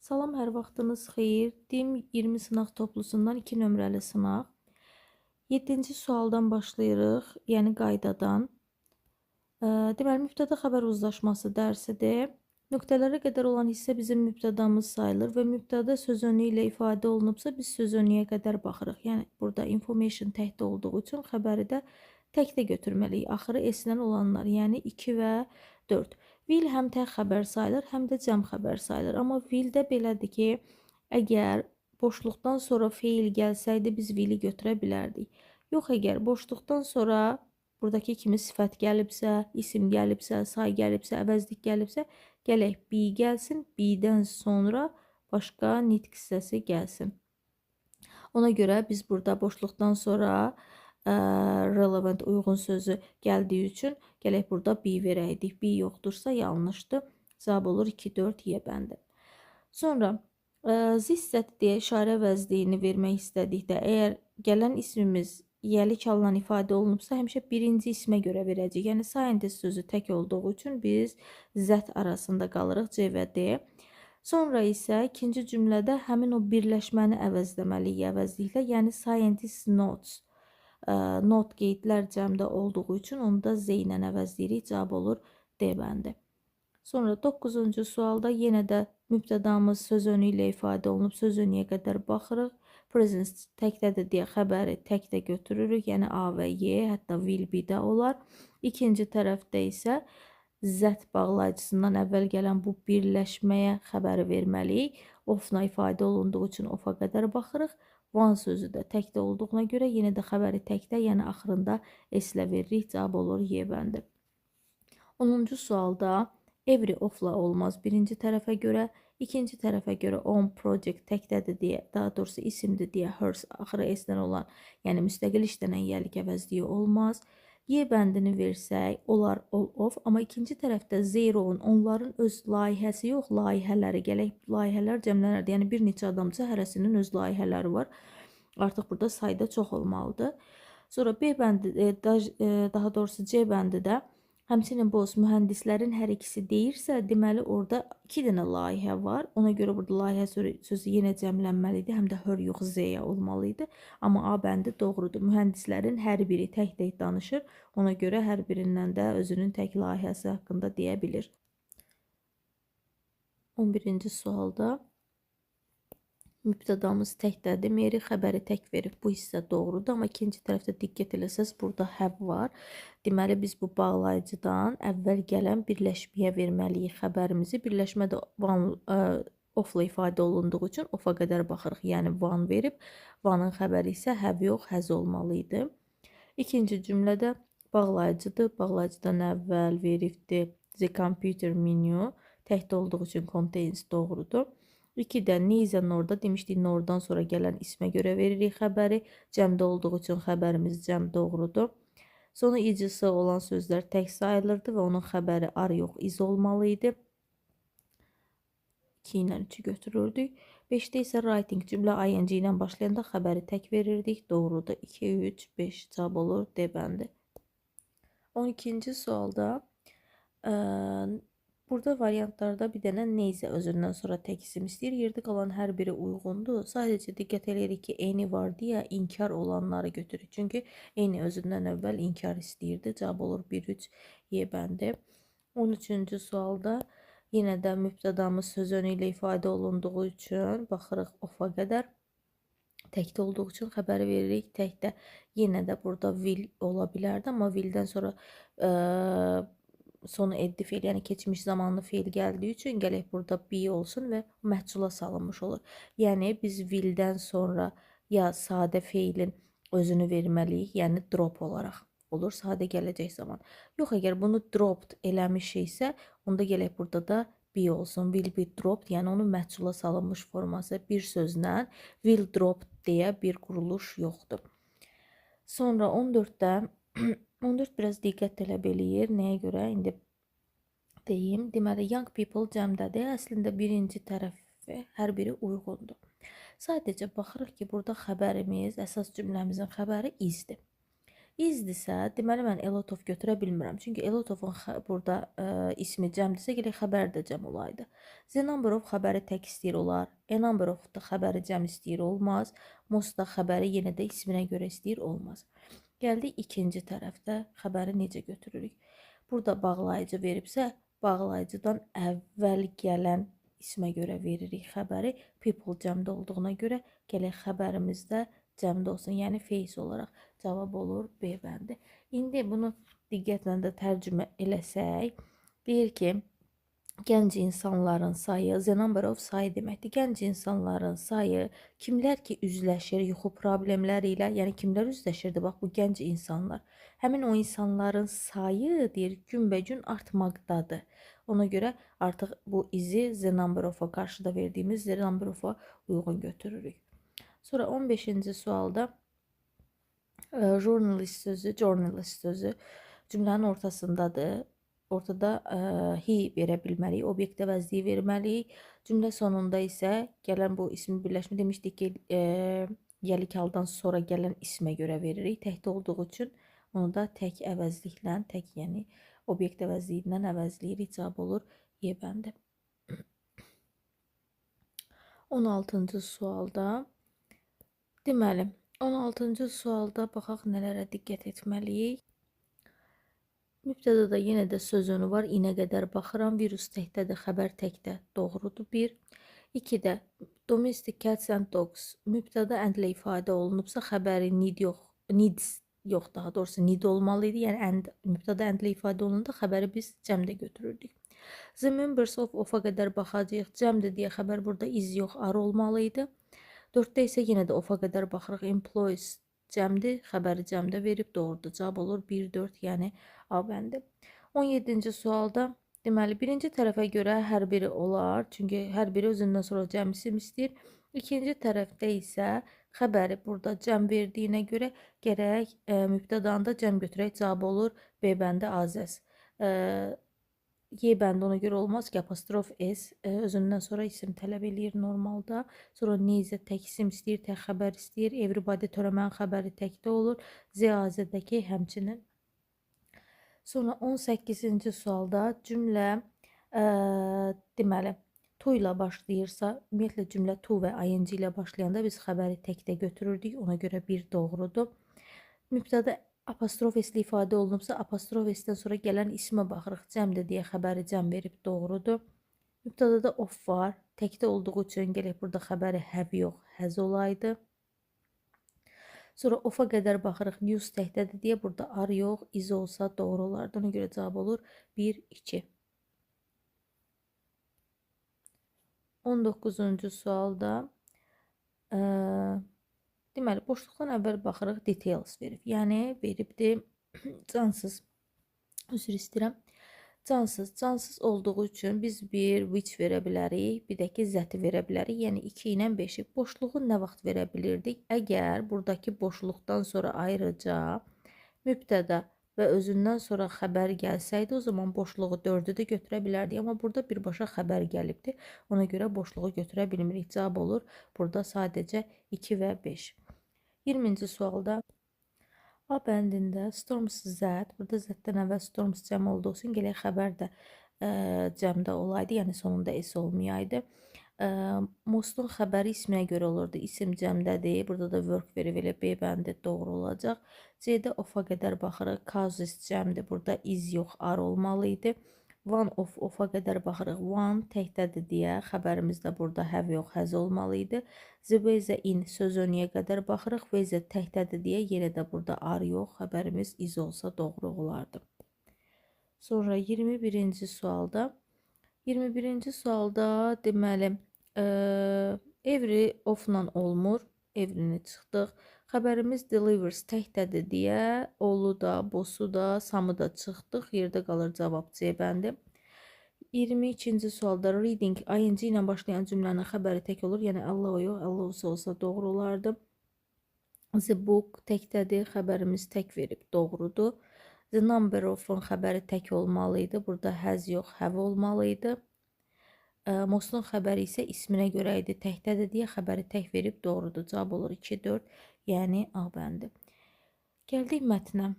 Salam, hər vaxtınız xeyir. DİM 20 sınaq toplusundan 2 nömrəli sınaq. 7-ci sualdan başlayırıq, yəni qaydadan. Deməli, mübtəda xəbər uzlaşması dərsidir. Nöqtələrə qədər olan hissə bizim mübtədamız sayılır və mübtəda söz önü ilə ifadə olunubsa, biz söz önüyə qədər baxırıq. Yəni, burada information təkdə olduğu üçün xəbəri də təkdə götürməliyik. Axırı S-lə olanlar, yəni 2 və 4. Will həm tək xəbər sayılır, həm də cəm xəbər sayılır. Amma will-də belədir ki, əgər boşluqdan sonra feil gəlsəydi, biz will-i götürə bilərdik. Yox, əgər boşluqdan sonra buradakı kimi sifət gəlibsə, isim gəlibsə, say gəlibsə, əvəzlik gəlibsə, gələk be gəlsin, be-dən sonra başqa nitq hissəsi gəlsin. Ona görə biz burada boşluqdan sonra relevant uyğun sözü gəldiyi üçün gələk burada be verəydik. Be yoxdursa yanlışdır. Cavab olur 2-4 Y bəndi. Sonra zissət deyə işarə əvəzliyini vermək istədikdə, əgər gələn ismimiz yəlik alınan ifadə olunubsa, həmişə birinci ismə görə verəcəyik. Yəni, scientist sözü tək olduğu üçün biz zət arasında qalırıq C və D. Sonra isə ikinci cümlədə həmin o birləşməni əvəzləməliyik əvəzliklə. Yəni, scientist notes. Not qeydlər cəmdə olduğu üçün onu da Z ilə əvəzləyirik. Cavab olur D bəndi. Sonra 9-cu sualda yenə də mübtədamız söz önü ilə ifadə olunub, söz önüyə qədər baxırıq. Present təkdədir deyə xəbəri təkdə götürürük, yəni A və Y, hətta will be də olar. İkinci tərəfdə isə zət bağlayıcısından əvvəl gələn bu birləşməyə xəbəri verməliyik. Of-la ifadə olunduğu üçün ofa qədər baxırıq. One sözü də təkdə olduğuna görə yenə də xəbəri təkdə, yəni axırında S-lə veririk. Cavab olur Y bəndi. 10-cu sualda every of-la olmaz birinci tərəfə görə, ikinci tərəfə görə on project təkdədir deyə, daha doğrusu isimdir deyə hers axırı S-dən olan, yəni müstəqil işlənən yəlik əvəzliyi olmaz. Y bəndini versək, olar all of, amma ikinci tərəfdə zero-un, onların öz layihəsi yox, layihələri gələk, layihələr cəmlənərdir. Yəni, bir neçə adamca hərəsinin öz layihələri var. Artıq burada sayda çox olmalıdır. Sonra B bəndi, daha doğrusu C bəndi də həmçinin bu mühəndislərin hər ikisi deyirsə, deməli orada 2 dənə layihə var. Ona görə burada layihə sözü yenə cəmlənməlidir. Həm də hör yox Z-yə olmalıydı. Amma A bəndi doğrudur. Mühəndislərin hər biri tək-tək danışır. Ona görə hər birindən də özünün tək layihəsi haqqında deyə bilir. 11-ci sualda mübtədamız təkdədir. Meri xəbəri tək verib. Bu hissə doğrudur. Amma ikinci tərəfdə diqqət eləsəz, burada have var. Deməli, biz bu bağlayıcıdan əvvəl gələn birləşməyə verməliyik xəbərimizi. Birləşmə də of-la ifadə olunduğu üçün ofa qədər baxırıq. Yəni, one verib. One-ın xəbəri isə have yox, has olmalıydı. İkinci cümlədə bağlayıcıdır. Bağlayıcıdan əvvəl veribdir. The computer menu. Təkdə olduğu üçün contains doğrudur. 2-də neither norda demişdik, nordan sonra gələn ismə görə veririk xəbəri. Cəmdə olduğu üçün xəbərimiz cəm doğrudur. Sonra icısı olan sözlər tək sayılırdı və onun xəbəri ar yox, iz olmalıydı. 2 ilə 3-ü götürürdük. 5-də isə writing cümlə ing ilə başlayanda xəbəri tək verirdik. Doğrudur. 2, 3, 5 cavab olur D bəndi. 12-ci sualda burada variantlarda bir dənə neysə özündən sonra tək isim istəyir. Yerdə qalan hər biri uyğundur. Sadəcə diqqət eləyirik ki, eyni var deyə inkar olanları götürürük. Çünki eyni özündən əvvəl inkar istəyirdi. Cavab olur 1-3 Y bəndi. 13-cü sualda yenə də mübtədamız söz önü ilə ifadə olunduğu üçün baxırıq ofa qədər. Təkdə olduğu üçün xəbəri veririk. Təkdə yenə də burada will ola bilərdi, amma willdən sonra sonu eddi feil, yəni keçmiş zamanlı feil gəldiyi üçün gələk burada be olsun və məhcula salınmış olur. Yəni biz willdən sonra ya sadə feilin özünü verməliyik, yəni drop olaraq olur sadə gələcək zaman. Yox, əgər bunu dropped eləmişiksə, onda gələk burada da be olsun, will be dropped, yəni onun məhcula salınmış forması. Bir sözlə will dropped deyə bir quruluş yoxdur. Sonra 14-də 14 biraz diqqət tələb eləyir. Nəyə görə? İndi deyim. Deməli, young people cəmdədir. Əslində birinci tərəfi hər biri uyğundur. Sadəcə baxırıq ki, burada xəbərimiz, əsas cümləmizin xəbəri izdir. İzdirsə, deməli mən a lot of götürə bilmirəm. Çünki a lot of'un burada ismi cəmdirsə, gərək xəbər də cəm olaydı. The number of xəbəri tək istəyir olar. A number of da xəbəri cəm istəyir olmaz. Most da xəbəri yenə də isminə görə istəyir olmaz. Gəldik ikinci tərəfdə xəbəri necə götürürük. Burada bağlayıcı veribsə, bağlayıcıdan əvvəl gələn ismə görə veririk xəbəri. People cəmdə olduğuna görə gələk xəbərimizdə cəmdə olsun, yəni face olaraq cavab olur B bəndi. İndi bunu diqqətlə də tərcümə eləsək, deyir ki, gənc insanların sayı, the number of sayı deməkdir. Gənc insanların sayı, kimlər ki üzləşir yuxu problemləri ilə, yəni kimlər üzləşirdi, bax bu gənc insanlar. Həmin o insanların sayı deyir günbəgün artmaqdadır. Ona görə artıq bu izi the number of-a qarşıda verdiyimiz the number of-a uyğun götürürük. Sonra 15-ci sualda journalist sözü cümlənin ortasındadır. Ortada he verə bilməliyik, obyekt əvəzliyi verməliyik. Cümlə sonunda isə gələn bu ismi birləşmə demişdik ki, yəlik haldan sonra gələn ismə görə veririk. Təkdə olduğu üçün onu da tək əvəzliklə, tək yəni obyekt əvəzliyi ilə əvəzləyirik. Cavab olur Y bəndi. 16-cı sualda deməli, 16-cı sualda baxaq nələrə diqqət etməliyik. Mübtədədə yenə də söz önü var. İnə qədər baxıram. Virus təkdədir, xəbər təkdə. Doğrudur. 1. 2-də domestic cats and dogs. Mübtədə endlə ifadə olunubsa, xəbəri needs yox, daha doğrusu need olmalıydı. Yəni mübtədə endlə ifadə olunanda xəbəri biz cəmdə götürürdük. The members of-a qədər baxacağıq. Cəmdə deyə xəbər burada is yox, are olmalıydı. 4-də isə yenə də of-a qədər baxırıq. Employees cəmdir, xəbəri cəmdə verib doğrudur. Cavab olur 1, 4, yəni A bəndi. 17-ci sualda deməli birinci tərəfə görə hər biri olar. Çünki hər biri özündən sonra cəm isim istəyir. İkinci tərəfdə isə xəbəri burada cəm verdiyinə görə gərək mübtədanı da cəm götürək. Cavab olur B bəndi Azəz. Y bəndi ona görə olmaz ki, apostrof S özündən sonra isim tələb eləyir normalda. Sonra neyzə tək isim istəyir, tək xəbər istəyir. Everybody törəmənin xəbəri təkdə olur. Z-azədəki həmçinin. Sonra 18-ci sualda cümlə deməli to ilə başlayırsa, ümumiyyətlə cümlə to və ing ilə başlayanda biz xəbəri təkdə götürürdük. Ona görə bir doğrudur. Mübtədə apostrof S-li ifadə olunubsa, apostrof S-dən sonra gələn ismə baxırıq. Cəmdə deyə xəbəri cəm verib doğrudur. Mübtədədə of var. Təkdə olduğu üçün gələk burada xəbəri have yox, has olaydı. Sonra of-a qədər baxırıq. News təkdədir deyə burada are yox, is olsa doğru olardı. Ona görə cavab olur 1, 2. 19-cu sualda deməli, boşluqdan əvvəl baxırıq, details verib. Yəni, veribdir cansız, üzr istəyirəm, cansız olduğu üçün biz bir which verə bilərik, bir də ki, zəti verə bilərik. Yəni, 2 ilə 5-i. Boşluğu nə vaxt verə bilirdik? Əgər buradakı boşluqdan sonra ayrıca mübtəda və özündən sonra xəbər gəlsəydi, o zaman boşluğu 4-ü də götürə bilərdik. Amma burada birbaşa xəbər gəlibdir. Ona görə boşluğu götürə bilmirik. Cavab olur burada sadəcə 2 və 5. 20-ci sualda A bəndində storms Z, burada Z-dən əvvəl storms cəm olduğu üçün gələk xəbər də cəmdə olaydı, yəni sonunda S olmayaydı. Mostun xəbəri isminə görə olurdu. İsim cəmdədir. Burada da work verib elə B bəndi doğru olacaq. C-də of-a qədər baxırıq. Causes cəmdir. Burada is yox, are olmalıydı. One of-a qədər baxırıq. One təkdədir deyə xəbərimiz də burada have yox, has olmalıydı. The və in söz önüyə qədər baxırıq. Və təkdədir deyə yenə də burada are yox, xəbərimiz is olsa doğru olardı. Sonra 21-ci sualda deməli every of-la olmur. Every'ni çıxdıq. Xəbərimiz delivers təkdədir deyə olu da, bosu da, samı da çıxdıq. Yerdə qalır cavab C bəndi. 22-ci sualda reading ing ilə başlayan cümlənin xəbəri tək olur. Yəni Allah yox, Allah olsa doğru olardı. The book təkdədir. Xəbərimiz tək verib doğrudur. The number of-un xəbəri tək olmalıydı. Burada has yox, have olmalıydı. Mostun xəbəri isə isminə görə idi. Təkdədir deyə xəbəri tək verib doğrudur. Cavab olur 2, 4, yəni A bəndi. Gəldik mətnə.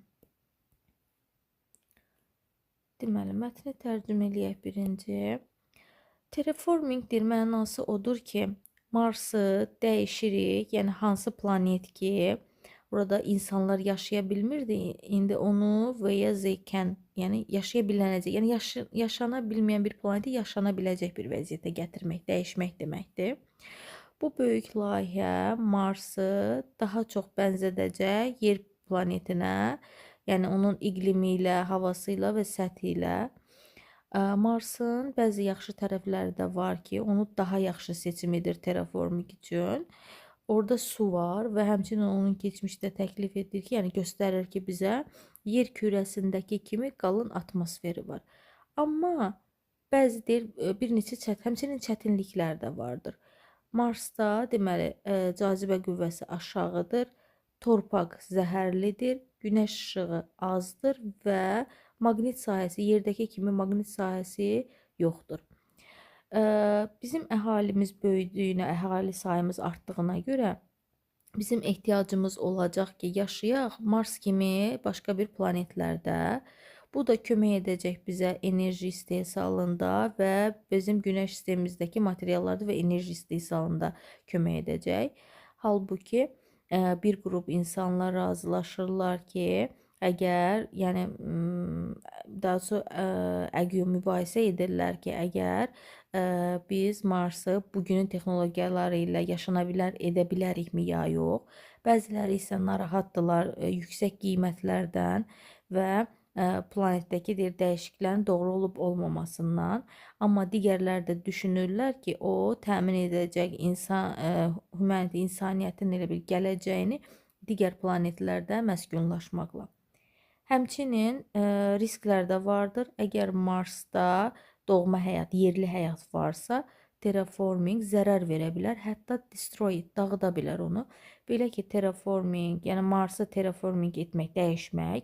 Deməli, mətni tərcümə eləyək birinci. Terraforming mənası odur ki, Marsı dəyişirik, yəni hansı planet ki, orada insanlar yaşaya bilmirdi, indi onu və ya zəkən, yəni yaşaya bilənəcək, yəni yaşana bilməyən bir planeti yaşana biləcək bir vəziyyətə gətirmək, dəyişmək deməkdir. Bu böyük layihə Marsı daha çox bənzədəcək yer planetinə, yəni onun iqlimi ilə, havası ilə və səthi ilə. Marsın bəzi yaxşı tərəfləri də var ki, onu daha yaxşı seçim edir terraforming üçün. Orada su var və həmçinin onun keçmişdə təklif edir ki, yəni göstərir ki, bizə yer kürəsindəki kimi qalın atmosferi var. Amma bəzi deyir, bir neçə həmçinin çətinliklər də vardır. Marsda deməli cazibə qüvvəsi aşağıdır, torpaq zəhərlidir, günəş işığı azdır və maqnit sahəsi yerdəki kimi maqnit sahəsi yoxdur. Bizim əhalimiz böyüdüyünə, əhali sayımız artdığına görə bizim ehtiyacımız olacaq ki, yaşayaq Mars kimi başqa bir planetlərdə. Bu da kömək edəcək bizə enerji istehsalında və bizim günəş sistemimizdəki materiallarda və enerji istehsalında kömək edəcək. Halbuki bir qrup insanlar razılaşırlar ki, əgər, yəni daha sonra mübahisə edirlər ki, əgər biz Marsı bugünün texnologiyaları ilə yaşana edə bilərikmi ya yox. Bəziləri isə narahatdırlar yüksək qiymətlərdən və planetdəki dəyişikliklərin doğru olub olmamasından. Amma digərləri də düşünürlər ki, o təmin edəcək insaniyyətin elə bir gələcəyini digər planetlərdə məskunlaşmaqla. Həmçinin risklər də vardır. Əgər Marsda doğma həyat, yerli həyat varsa, terraforming zərər verə bilər, hətta destroy, dağıda bilər onu. Belə ki, terraforming, yəni Marsı terraforming etmək, dəyişmək,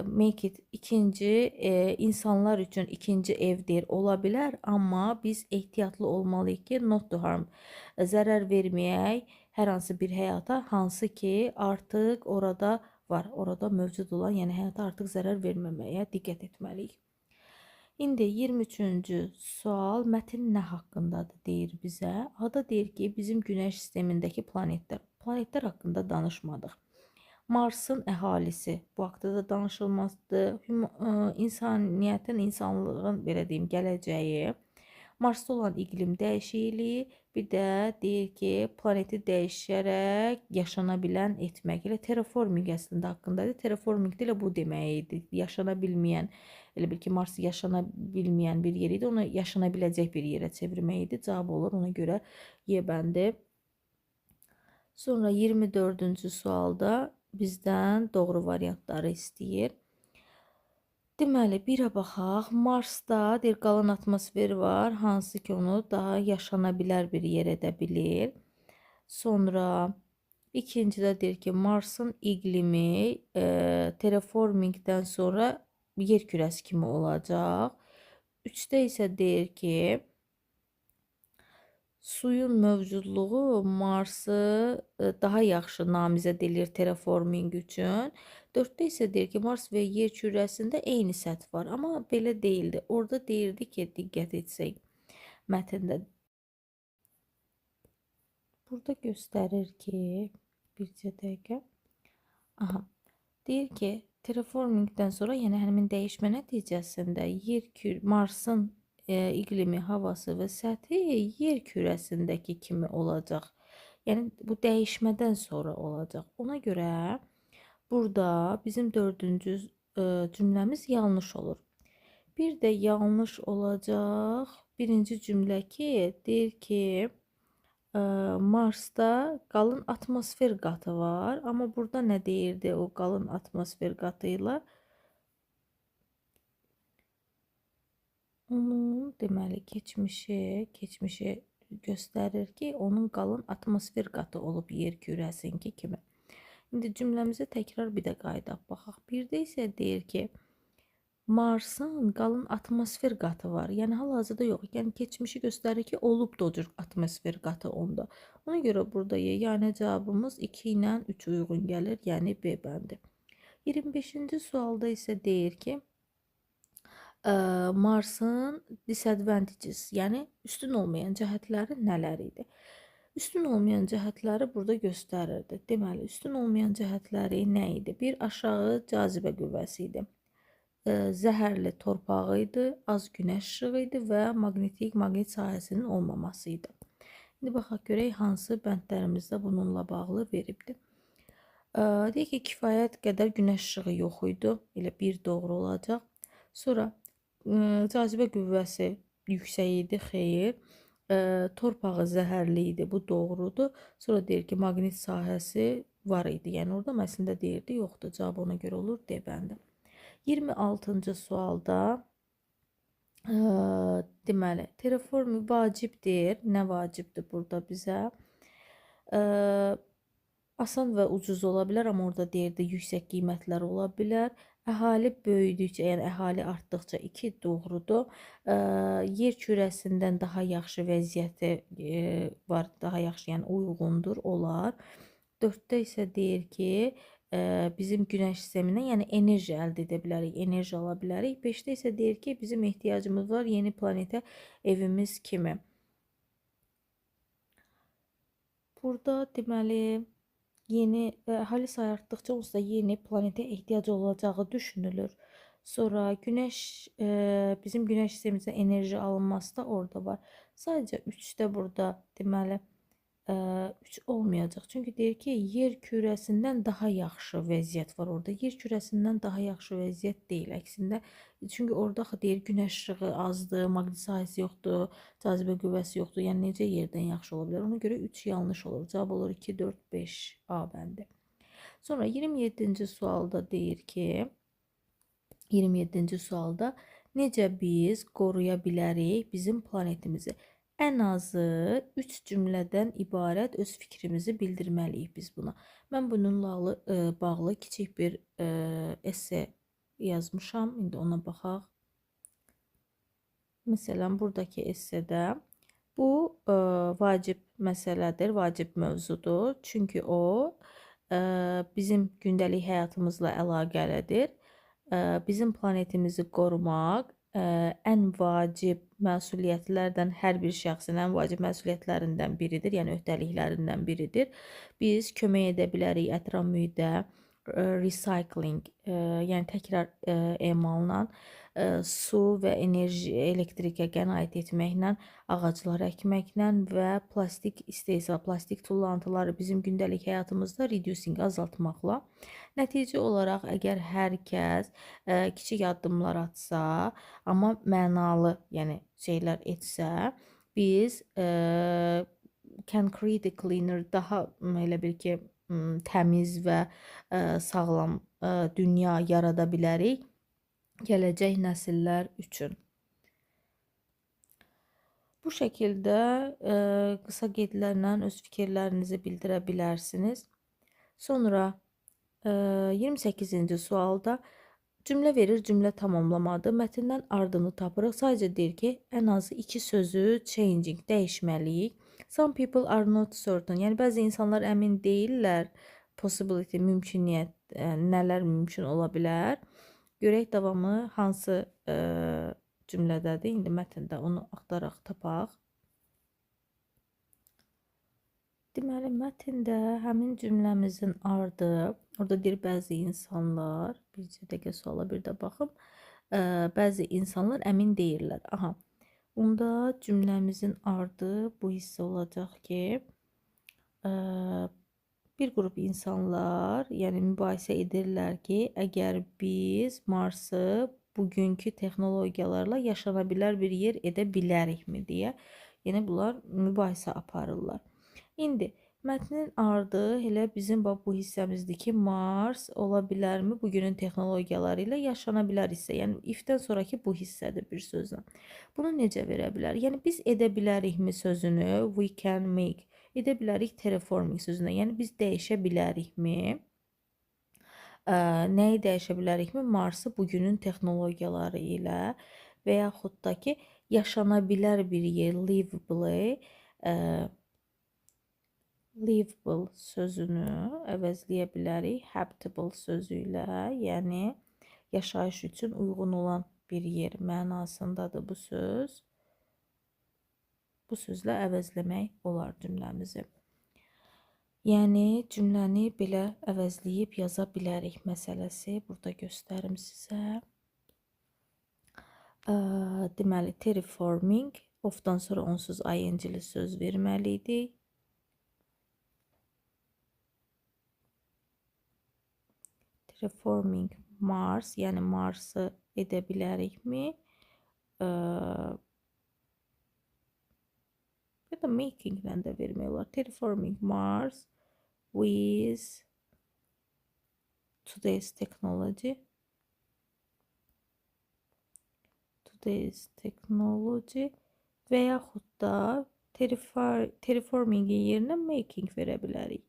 make it ikinci insanlar üçün ikinci evdir, ola bilər, amma biz ehtiyatlı olmalıyıq ki, not to harm, zərər verməyək hər hansı bir həyata, hansı ki artıq orada var, orada mövcud olan, yəni həyata artıq zərər verməməyə diqqət etməliyik. İndi 23-cü sual, mətn nə haqqındadır deyir bizə. Ada deyir ki, bizim günəş sistemindəki planetlər haqqında danışmadıq. Marsın əhalisi bu haqda da danışılmazdır. İnsaniyyətin, insanlığın belə deyim, gələcəyi, Marsda olan iqlim dəyişikliyi, bir də deyir ki, planeti dəyişərək yaşana bilən etmək. Elə terraforming əslində haqqındadır. Terraforming də elə bu demək idi. Yaşana bilməyən, elə bil ki, Mars yaşana bilməyən bir yer idi. Onu yaşana biləcək bir yerə çevirmək idi. Cavab olur. Ona görə Y bəndi. Sonra 24-cü sualda bizdən doğru variantları istəyir. Deməli, birə baxaq. Marsda deyir, qalın atmosferi var, hansı ki onu daha yaşana bilər bir yer edə bilir. Sonra ikincidə deyir ki, Marsın iqlimi terraformingdən sonra yer kürəsi kimi olacaq. Üçdə isə deyir ki, suyun mövcudluğu Marsı daha yaxşı namizəd edir terraforming üçün. 4-də isə deyir ki, Mars və yer kürəsində eyni səth var, amma belə deyildi. Orada deyirdi ki, diqqət etsək mətndə. Burada göstərir ki, bircə dəqiqə. Aha. Deyir ki, terraformingdən sonra, yəni həmin dəyişmə nəticəsində Marsın iqlimi, havası və səthi yer kürəsindəki kimi olacaq. Yəni bu dəyişmədən sonra olacaq. Ona görə burada bizim 4-cü cümləmiz yanlış olur. Bir də yanlış olacaq birinci cümlə ki, deyir ki, Marsda qalın atmosfer qatı var. Amma burada nə deyirdi o qalın atmosfer qatı ilə? Onun deməli keçmişi göstərir ki, onun qalın atmosfer qatı olub yer kürəsinki kimi. İndi cümləmizi təkrar bir də qayıdaq baxaq. Birdə isə deyir ki, Marsın qalın atmosfer qatı var. Yəni hal-hazırda yox. Yəni keçmişi göstərir ki, olub da o cür atmosfer qatı onda. Ona görə burada yəni cavabımız 2 ilə 3 uyğun gəlir, yəni B bəndi. 25-ci sualda isə deyir ki, Marsın disadvantages, yəni üstün olmayan cəhətləri nələr idi? Üstün olmayan cəhətləri burada göstərirdi. Deməli, üstün olmayan cəhətləri nə idi? Bir, aşağı cazibə qüvvəsi idi. Zəhərli torpağı idi, az günəş işığı idi və maqnit sahəsinin olmaması idi. İndi baxaq görək hansı bəndlərimizdə bununla bağlı veribdir. Deyək ki, kifayət qədər günəş işığı yox idi. Elə bir doğru olacaq. Sonra cazibə qüvvəsi yüksək idi, xeyr. Torpağı zəhərli idi, bu doğrudur. Sonra deyir ki, maqnit sahəsi var idi. Yəni orada əslində deyirdi, yoxdur. Cavab ona görə olur D bəndi. 26-cı sualda deməli, terraform vacibdir. Nə vacibdir burada bizə? Asan və ucuz ola bilər, amma orada deyirdi yüksək qiymətlər ola bilər. Əhali böyüdükcə, yəni əhali artdıqca 2 doğrudur. Yer kürəsindən daha yaxşı vəziyyəti var, daha yaxşı, yəni uyğundur, olar. 4-də isə deyir ki, bizim günəş sistemindən, yəni enerji əldə edə bilərik, enerji ala bilərik. 5-də isə deyir ki, bizim ehtiyacımız var yeni planetə evimiz kimi. Burada deməli yeni əhali sayı artdıqca onsuz da yeni planetə ehtiyac olacağı düşünülür. Sonra günəş bizim günəş sistemimizdə enerji alınması da orada var. Sadəcə 3-də burada deməli 3 olmayacaq. Çünki deyir ki, yer kürəsindən daha yaxşı vəziyyət var orada. Yer kürəsindən daha yaxşı vəziyyət deyil, əksində. Çünki orada deyir günəş işığı azdır, maqnit sahəsi yoxdur, cazibə qüvvəsi yoxdur. Yəni necə yerdən yaxşı ola bilər? Ona görə 3 yanlış olur. Cavab olur 2, 4, 5 A bəndi. Sonra 27-ci sualda deyir ki, 27-ci sualda necə biz qoruya bilərik bizim planetimizi? Ən azı 3 cümlədən ibarət öz fikrimizi bildirməliyik biz buna. Mən bununla bağlı kiçik bir esse yazmışam. İndi ona baxaq. Məsələn, buradakı essedə bu vacib məsələdir, vacib mövzudur. Çünki o bizim gündəlik həyatımızla əlaqəlidir. Bizim planetimizi qorumaq ən vacib məsuliyyətlərdən, hər bir şəxsin ən vacib məsuliyyətlərindən biridir, yəni öhdəliklərindən biridir. Biz kömək edə bilərik ətraf mühitə recycling, yəni təkrar emalla su və enerji, elektrikə qənaət etməklə, ağaclar əkməklə və plastik istehsal, plastik tullantıları bizim gündəlik həyatımızda reducing, azaltmaqla. Nəticə olaraq əgər hər kəs kiçik addımlar atsa, amma mənalı, yəni şeylər etsə, biz can create a cleaner, daha elə bil ki, təmiz və sağlam dünya yarada bilərik gələcək nəsillər üçün. Bu şəkildə qısa qeydlərlə öz fikirlərinizi bildirə bilərsiniz. Sonra 28-ci sualda cümlə verir, cümlə tamamlamadır. Mətndən ardını tapırıq. Sadəcə deyir ki, ən azı 2 sözü changing, dəyişməliyik. Some people are not certain. Yəni bəzi insanlar əmin deyirlər. Possibility, mümküniyyət, nələr mümkün ola bilər. Görək davamı hansı cümlədədir. İndi mətndə onu axtaraq tapaq. Deməli, mətndə həmin cümləmizin ardı, orada deyir bəzi insanlar, bircə dəqiqə suala bir də baxım, bəzi insanlar əmin deyirlər. Aha, onda cümləmizin ardı bu hissə olacaq ki, bir qrup insanlar, yəni mübahisə edirlər ki, əgər biz Marsı bugünkü texnologiyalarla yaşana bilər bir yer edə bilərikmi deyə, yəni bunlar mübahisə aparırlar. İndi mətnin ardı elə bizim bu hissəmizdir ki, Mars ola bilərmi bugünün texnologiyaları ilə yaşana bilər hissə. Yəni if-dən sonraki bu hissədir bir sözlə. Bunu necə verə bilər? Yəni biz edə bilərikmi sözünü we can make, edə bilərik terraforming sözünə. Yəni biz dəyişə bilərikmi? Nəyi dəyişə bilərikmi? Marsı bugünün texnologiyaları ilə və yaxud da ki, yaşana bilər bir yer livable sözünü əvəzləyə bilərik habitable sözü ilə, yəni yaşayış üçün uyğun olan bir yer mənasındadır bu söz. Bu sözlə əvəzləmək olar cümləmizi. Yəni cümləni belə əvəzləyib yaza bilərik məsələsi burada göstərim sizə. Deməli, terraforming ofdan sonra onsuz ing-li söz verməliydik. Terraforming Mars, yəni Mars'ı edə bilərikmi? Ya da makinglə də vermək olar. Terraforming Mars with today's technology. Və yaxud da terraformingin yerinə making verə bilərik.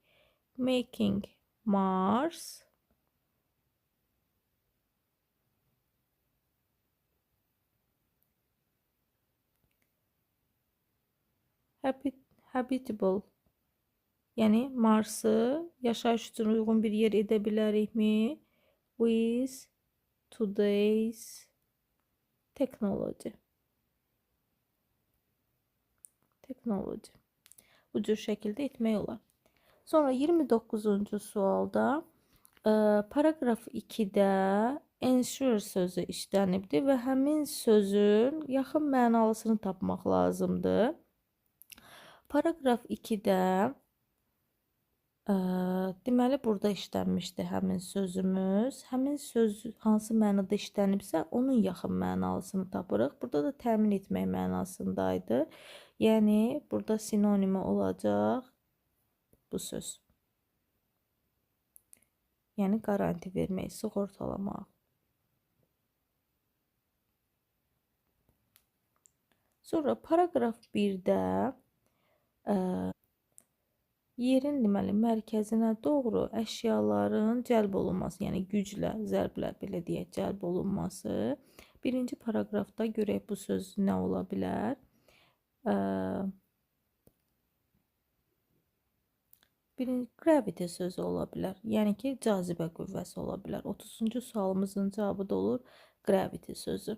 Making Mars habitable. Yəni Mars'ı yaşayış üçün uyğun bir yer edə bilərikmi? With today's technology. Bu cür şəkildə etmək olar. Sonra 29-cu sualda paragraf 2-də ensure sözü işlənibdir və həmin sözün yaxın mənalısını tapmaq lazımdır. Paragraf 2-də deməli burada işlənmişdi həmin sözümüz. Həmin söz hansı mənada işlənibsə, onun yaxın mənalısını tapırıq. Burada da təmin etmək mənasındaydı. Yəni burada sinonimi olacaq bu söz. Yəni qaranti vermək, sığortalamaq. Sonra paragraf 1-də yerin deməli mərkəzinə doğru əşyaların cəlb olunması, yəni güclə, zərblə belə deyək, cəlb olunması. Birinci paragrafda görək bu söz nə ola bilər? Gravity sözü ola bilər. Yəni ki, cazibə qüvvəsi ola bilər. 30-cu sualımızın cavabı da olur gravity sözü.